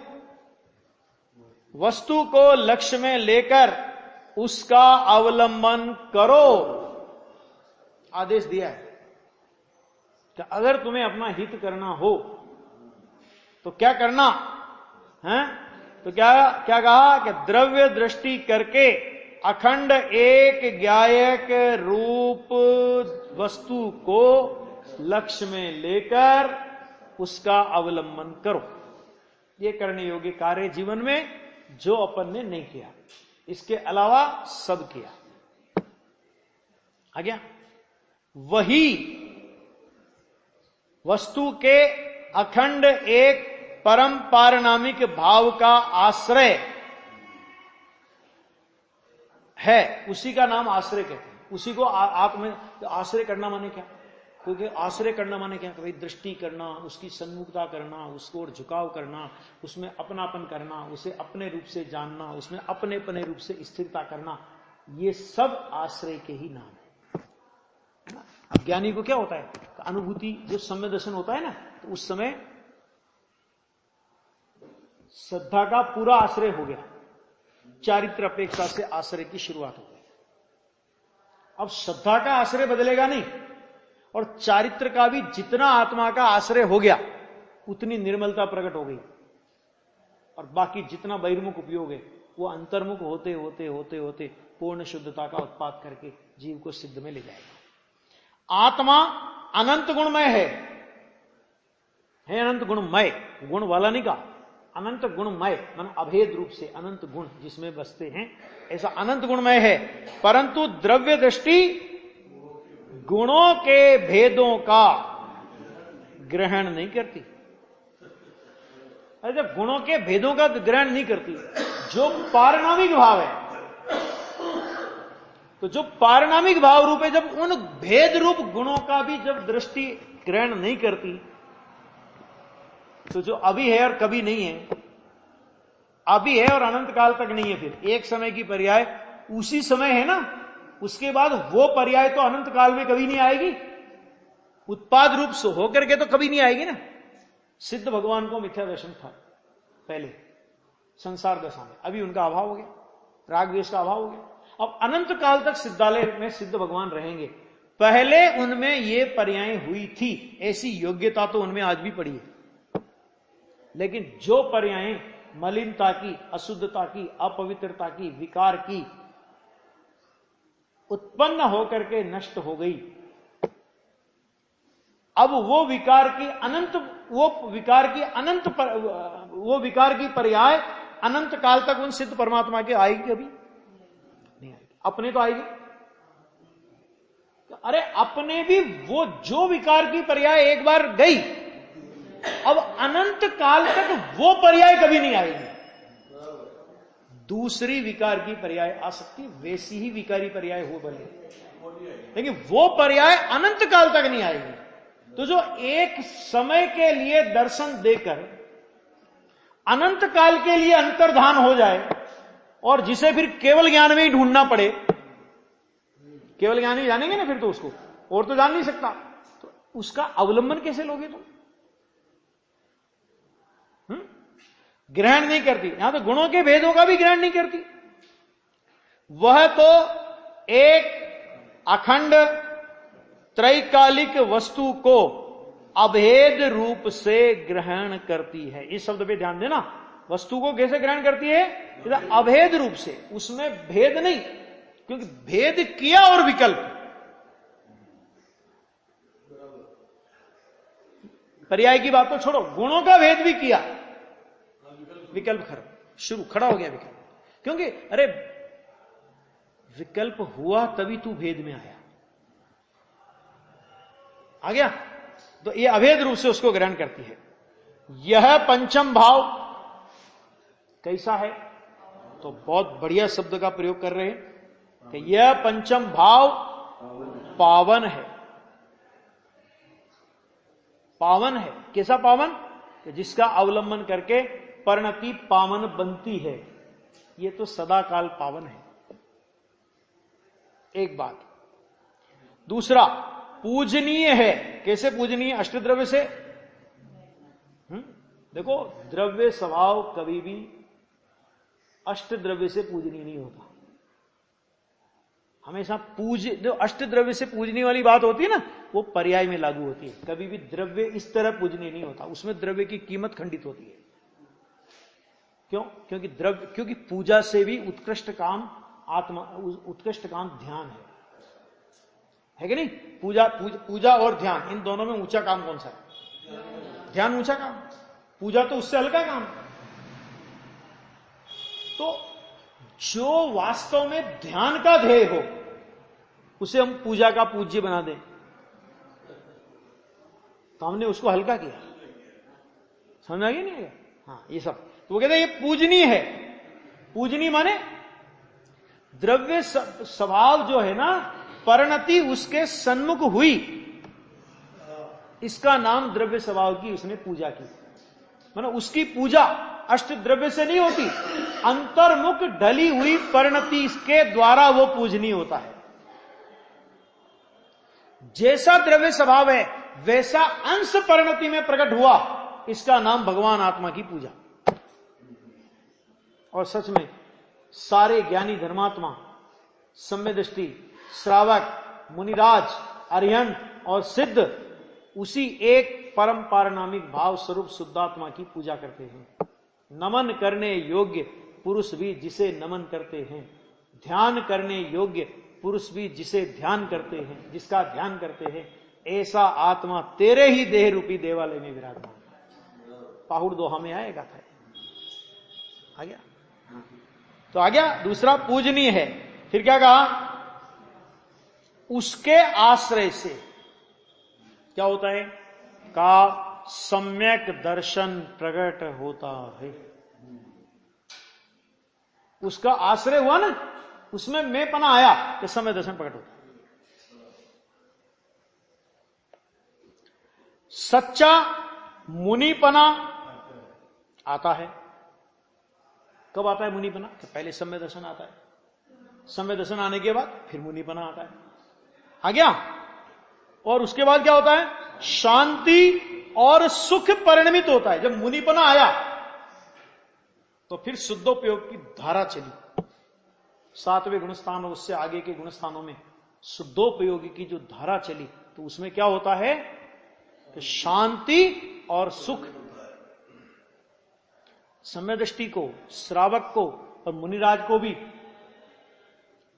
वस्तु को लक्ष्य में लेकर उसका अवलंबन करो, आदेश दिया है। कि अगर तुम्हें अपना हित करना हो तो क्या करना है? तो क्या कहा कि द्रव्य दृष्टि करके अखंड एक ज्ञायक रूप वस्तु को लक्ष्य में लेकर उसका अवलंबन करो। ये करने योग्य कार्य जीवन में जो अपन ने नहीं किया, इसके अलावा सब किया। आ गया? वही वस्तु के अखंड एक परम पारनामिक भाव का आश्रय है, उसी का नाम आश्रय कहते हैं। उसी को आप में आश्रय करना माने क्या? क्योंकि आश्रय करना माने क्या? भाई दृष्टि करना, उसकी सन्मुखता करना, उसको और झुकाव करना, उसमें अपनापन करना, उसे अपने रूप से जानना, उसमें अपने रूप से स्थिरता करना, ये सब आश्रय के ही नाम है। अब ज्ञानी को क्या होता है? अनुभूति, जो सम्य दर्शन होता है ना, तो उस समय श्रद्धा का पूरा आश्रय हो गया, चारित्र अपेक्षा से आश्रय की शुरुआत हो गई। अब श्रद्धा का आश्रय बदलेगा नहीं, और चारित्र का भी जितना आत्मा का आश्रय हो गया उतनी निर्मलता प्रकट हो गई, और बाकी जितना बहिर्मुख उपयोग है वो अंतर्मुख होते होते होते होते पूर्ण शुद्धता का उत्पाद करके जीव को सिद्ध में ले जाएगा। आत्मा अनंत गुणमय है अनंत गुणमय, गुण वाला नहीं कहा, अनंत गुणमय मन अभेद रूप से अनंत गुण जिसमें बसते हैं, ऐसा अनंत गुणमय है। परंतु द्रव्य दृष्टि गुणों के भेदों का ग्रहण नहीं करती। अरे जब गुणों के भेदों का ग्रहण नहीं करती, जो पारनामिक भाव है, तो जो पारनामिक भाव रूप है, जब उन भेद रूप गुणों का भी जब दृष्टि ग्रहण नहीं करती, तो जो अभी है और कभी नहीं है, अभी है और अनंत काल तक नहीं है, फिर एक समय की पर्याय उसी समय है ना, उसके बाद वो पर्याय तो अनंत काल में कभी नहीं आएगी, उत्पाद रूप से होकर के तो कभी नहीं आएगी ना। सिद्ध भगवान को मिथ्या दर्शन था पहले संसार दशा में, अभी उनका अभाव हो गया, राग द्वेष का अभाव हो गया। अब अनंत काल तक सिद्धालय में सिद्ध भगवान रहेंगे। पहले उनमें ये पर्याय हुई थी, ऐसी योग्यता तो उनमें आज भी पड़ी है, लेकिन जो पर्याय मलिनता की, अशुद्धता की, अपवित्रता की, विकार की उत्पन्न होकर के नष्ट हो गई, अब वो विकार की पर्याय अनंत काल तक उन सिद्ध परमात्मा के आएगी? अभी नहीं आएगी। अपने तो आएगी, अरे अपने भी वो जो विकार की पर्याय एक बार गई, अब अनंत काल तक वो पर्याय कभी नहीं आएगी। दूसरी विकार की पर्याय आ सकती, वैसी ही विकारी पर्याय हो बने, लेकिन वो पर्याय अनंत काल तक नहीं आएगी। तो जो एक समय के लिए दर्शन देकर अनंत काल के लिए अंतर्धान हो जाए, और जिसे फिर केवल ज्ञान में ही ढूंढना पड़े, केवल ज्ञान ही जानेंगे ना फिर तो उसको, और तो जान नहीं सकता, तो उसका अवलंबन कैसे लोगे तुम? ग्रहण नहीं करती। यहां तो गुणों के भेदों का भी ग्रहण नहीं करती, वह तो एक अखंड त्रैकालिक वस्तु को अभेद रूप से ग्रहण करती है। इस शब्द पे ध्यान देना, वस्तु को कैसे ग्रहण करती है? अभेद रूप से, उसमें भेद नहीं, क्योंकि भेद किया और विकल्प, पर्याय की बात तो छोड़ो, गुणों का भेद भी किया, विकल्प खड़ा हो गया विकल्प। क्योंकि अरे विकल्प हुआ तभी तू भेद में आया, आ गया, तो ये अभेद रूप से उसको ग्रहण करती है। यह पंचम भाव कैसा है? तो बहुत बढ़िया शब्द का प्रयोग कर रहे हैं कि यह पंचम भाव पावन है। पावन है, कैसा पावन? कि जिसका अवलंबन करके परिणति पावन बनती है, ये तो सदा काल पावन है, एक बात। दूसरा, पूजनीय है। कैसे पूजनीय? अष्टद्रव्य से। देखो, द्रव्य स्वभाव कभी भी अष्टद्रव्य से पूजनीय नहीं होता। हमेशा जो अष्टद्रव्य से पूजनीय वाली बात होती है ना, वो पर्याय में लागू होती है। कभी भी द्रव्य इस तरह पूजनीय नहीं होता, उसमें द्रव्य की कीमत खंडित होती है। क्यों? क्योंकि पूजा से भी उत्कृष्ट काम उत्कृष्ट काम ध्यान है कि नहीं? पूजा और ध्यान, इन दोनों में ऊंचा काम कौन सा है? ध्यान ऊंचा काम, पूजा तो उससे हल्का काम। तो जो वास्तव में ध्यान का ध्येय हो, उसे हम पूजा का पूज्य बना दें, तो हमने उसको हल्का किया। समझ आ गया नहीं आया? हाँ, ये सब तो वो कहते हैं ये पूजनीय है। पूजनीय माने द्रव्य स्वभाव जो है ना, परिणति उसके सन्मुख हुई, इसका नाम द्रव्य स्वभाव की उसने पूजा की। माने उसकी पूजा अष्ट द्रव्य से नहीं होती, अंतर्मुख ढली हुई परिणति के द्वारा वो पूजनीय होता है। जैसा द्रव्य स्वभाव है वैसा अंश परिणति में प्रकट हुआ, इसका नाम भगवान आत्मा की पूजा। और सच में सारे ज्ञानी धर्मात्मा, सम्यदृष्टि, श्रावक, मुनिराज, अरिहंत और सिद्ध उसी एक परम पारनामिक भाव स्वरूप शुद्धात्मा की पूजा करते हैं। नमन करने योग्य पुरुष भी जिसे नमन करते हैं, ध्यान करने योग्य पुरुष भी जिसे ध्यान करते हैं, जिसका ध्यान करते हैं, ऐसा आत्मा तेरे ही देह रूपी देवालय में विराजमान। पाहुड़ दोहा में आएगा था, आ गया? तो आ गया। दूसरा पूजनीय है। फिर क्या कहा? उसके आश्रय से क्या होता है? का सम्यक दर्शन प्रकट होता है। उसका आश्रय हुआ ना, उसमें मैं पना आया तो समय दर्शन प्रकट होता है। सच्चा मुनिपना आता है। कब आता है मुनिपना? पहले सम्य दर्शन आता है, सम्य दर्शन आने के बाद फिर मुनिपना आता है। आ गया? और उसके बाद क्या होता है? शांति और सुख परिणमित होता है। जब मुनिपना आया तो फिर शुद्धोपयोग की धारा चली। 7वें गुणस्थान और उससे आगे के गुणस्थानों में शुद्धोपयोगी की जो धारा चली, तो उसमें क्या होता है कि शांति और सुख सम्यदृष्टि को, श्रावक को और मुनिराज को भी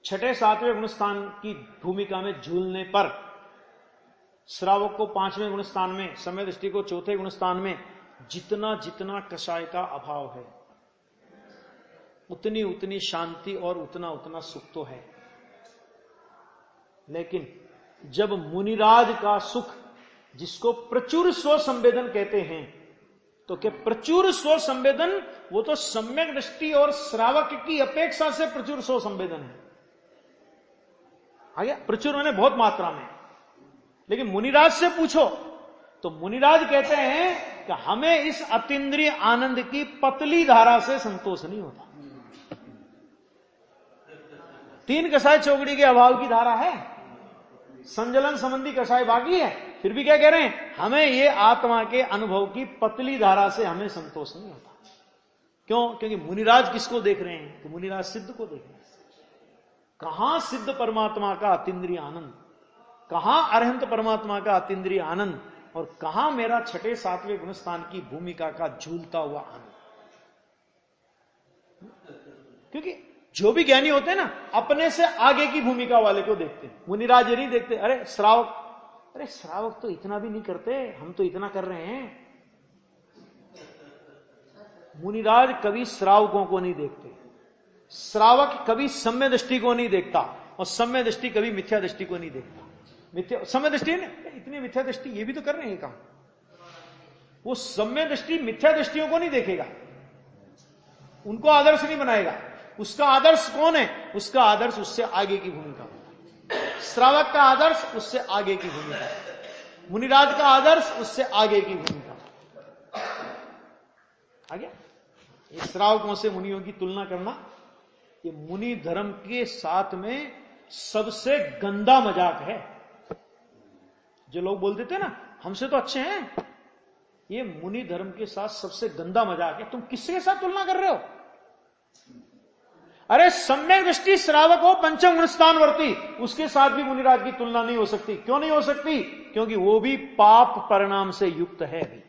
6ठे 7वें गुणस्थान की भूमिका में झूलने पर, श्रावक को 5वें गुणस्थान में, सम्यदृष्टि को 4थे गुणस्थान में, जितना जितना कषाय का अभाव है उतनी उतनी शांति और उतना उतना सुख तो है। लेकिन जब मुनिराज का सुख, जिसको प्रचुर स्व संवेदन कहते हैं, तो क्या प्रचुर स्व संवेदन वो तो सम्यक दृष्टि और श्रावक की अपेक्षा से प्रचुर स्व संवेदन है। आ गया? प्रचुर मैंने बहुत मात्रा में। लेकिन मुनिराज से पूछो तो मुनिराज कहते हैं कि हमें इस अतीन्द्रिय आनंद की पतली धारा से संतोष नहीं होता। 3 कषाय चौकड़ी के अभाव की धारा है, संजलन संबंधी कषाय बाकी है, फिर भी क्या कह रहे हैं, हमें ये आत्मा के अनुभव की पतली धारा से हमें संतोष नहीं होता। क्यों? क्योंकि मुनिराज किसको देख रहे हैं? तो मुनिराज सिद्ध को देख रहे हैं। कहां सिद्ध परमात्मा का अतीन्द्रिय आनंद, कहां अरहंत परमात्मा का अतीन्द्रिय आनंद, और कहां मेरा 6ठे 7वें गुणस्थान की भूमिका का झूलता हुआ आनंद। क्योंकि जो भी ज्ञानी होते हैं ना, अपने से आगे की भूमिका वाले को देखते हैं। मुनिराज ये नहीं देखते, अरे श्रावक तो इतना भी नहीं करते, हम तो इतना कर रहे हैं। मुनिराज कभी श्रावकों को नहीं देखते, श्रावक कभी सम्य दृष्टि को नहीं देखता, और सम्य दृष्टि कभी मिथ्या दृष्टि को नहीं देखता। सम्य दृष्टि है, इतनी मिथ्या दृष्टि ये भी तो कर रहे हैं काम। वो सम्य दृष्टि मिथ्या दृष्टियों को नहीं देखेगा, उनको आदर्श नहीं बनाएगा। उसका आदर्श कौन है? उसका आदर्श उससे आगे की भूमिका। श्रावक का आदर्श उससे आगे की भूमिका, मुनिराज का आदर्श उससे आगे की भूमिका। आ गया? ये श्रावकों से मुनियों की तुलना करना, ये मुनि धर्म के साथ में सबसे गंदा मजाक है। जो लोग बोल देते हैं ना हमसे तो अच्छे हैं, ये मुनि धर्म के साथ सबसे गंदा मजाक है। तुम किसके साथ तुलना कर रहे हो? अरे सम्यक दृष्टि श्रावक हो, पंचम गुणस्थानवर्ती, उसके साथ भी मुनिराज की तुलना नहीं हो सकती। क्यों नहीं हो सकती? क्योंकि वो भी पाप परिणाम से युक्त है भी,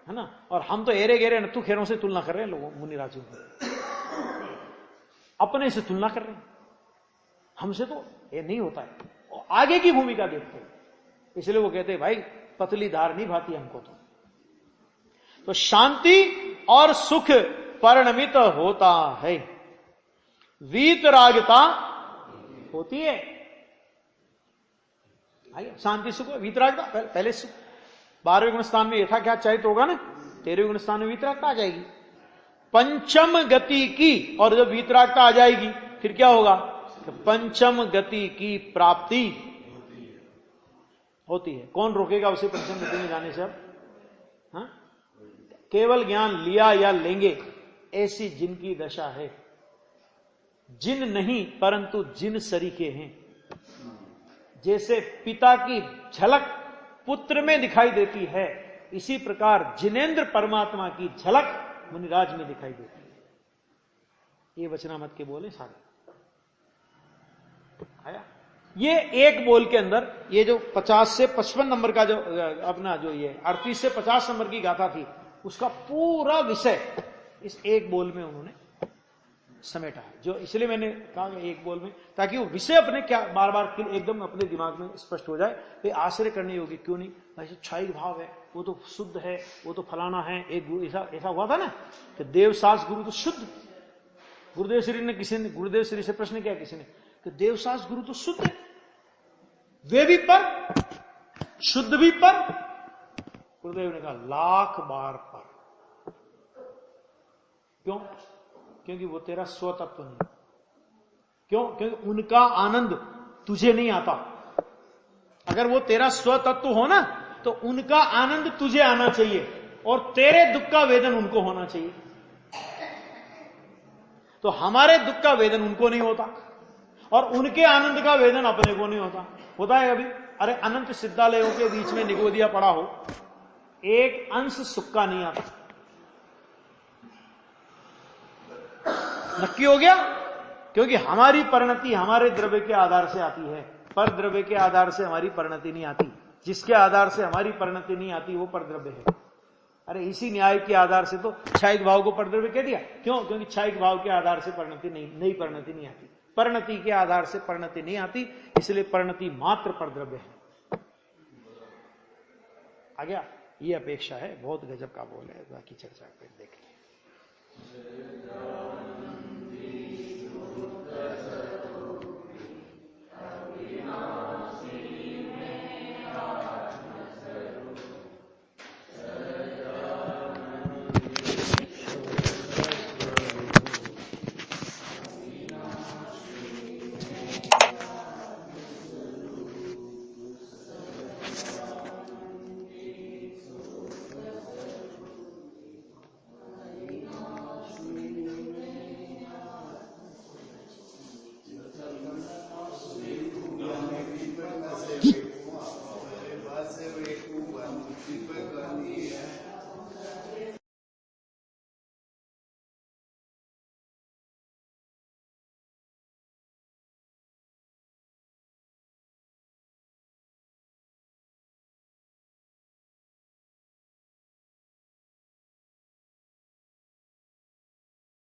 है ना। और हम तो एरे गेरे नत्थु खेरों से तुलना कर रहे हैं लोगों, मुनिराजों की अपने से तुलना कर रहे हैं। हमसे तो ये नहीं होता है, और आगे की भूमिका देखते हैं। इसलिए वो कहते हैं भाई पतली धार नहीं भाती हमको। तो शांति और सुख परिणमित होता है, वीतरागता होती है। शांति सुख वीतरागता, पहले सुख 12वें गुणस्थान में यथा क्या चाहिए तो होगा ना, 13वें गुणस्थान में वीतरागता आ जाएगी। पंचम गति की, और जब वीतरागता आ जाएगी फिर क्या होगा? पंचम गति की प्राप्ति होती है। कौन रोकेगा उसे पंचम गति में जाने से? अब हाँ, केवल ज्ञान लिया या लेंगे ऐसी जिनकी दशा है। जिन नहीं परंतु जिन सरीखे हैं। जैसे पिता की झलक पुत्र में दिखाई देती है, इसी प्रकार जिनेंद्र परमात्मा की झलक मुनिराज में दिखाई देती है। ये वचनामत के बोले सारे आया। ये एक बोल के अंदर ये जो 50 से 55 नंबर का जो अपना जो ये 38 से 50 नंबर की गाथा थी, उसका पूरा विषय इस एक बोल में उन्होंने समेटा है। जो इसलिए मैंने कहा एक बोल में, ताकि वो विषय अपने क्या बार बार एकदम अपने दिमाग में स्पष्ट हो जाए। ये आश्रय करनी होगी, क्यों नहीं, ऐसे क्षायिक भाव है, वो तो शुद्ध है, वो तो फलाना है। एक ऐसा हुआ था ना कि देवसास गुरु तो शुद्ध। गुरुदेव श्री से प्रश्न किया किसी ने कि देवसास गुरु तो शुद्ध है, वे भी पर, शुद्ध भी पर। गुरुदेव ने कहा लाख बार पर। क्यों? क्योंकि वो तेरा स्वतत्व नहीं। क्यों? क्योंकि उनका आनंद तुझे नहीं आता। अगर वो तेरा स्वतत्व हो ना, तो उनका आनंद तुझे आना चाहिए, और तेरे दुख का वेदन उनको होना चाहिए। तो हमारे दुख का वेदन उनको नहीं होता, और उनके आनंद का वेदन अपने को नहीं होता। होता है कभी? अरे अनंत सिद्धालयों के बीच में निगोदिया पड़ा हो, एक अंश सुख का नहीं आता। नक्की हो गया? क्योंकि हमारी परिणति हमारे द्रव्य के आधार से आती है, पर द्रव्य के आधार से हमारी परिणति नहीं आती। जिसके आधार से हमारी परिणति नहीं आती वो पर द्रव्य है। अरे इसी न्याय के आधार से तो क्षायिक भाव को पर द्रव्य कह दिया। क्यों? क्योंकि क्षायिक भाव के आधार से परिणति नई परिणति नहीं आती, परिणति के आधार से परिणति नहीं आती, इसलिए परिणति मात्र पर द्रव्य है। आ गया? ये अपेक्षा है। बहुत गजब का बोल है, बाकी चर्चा कर देखें।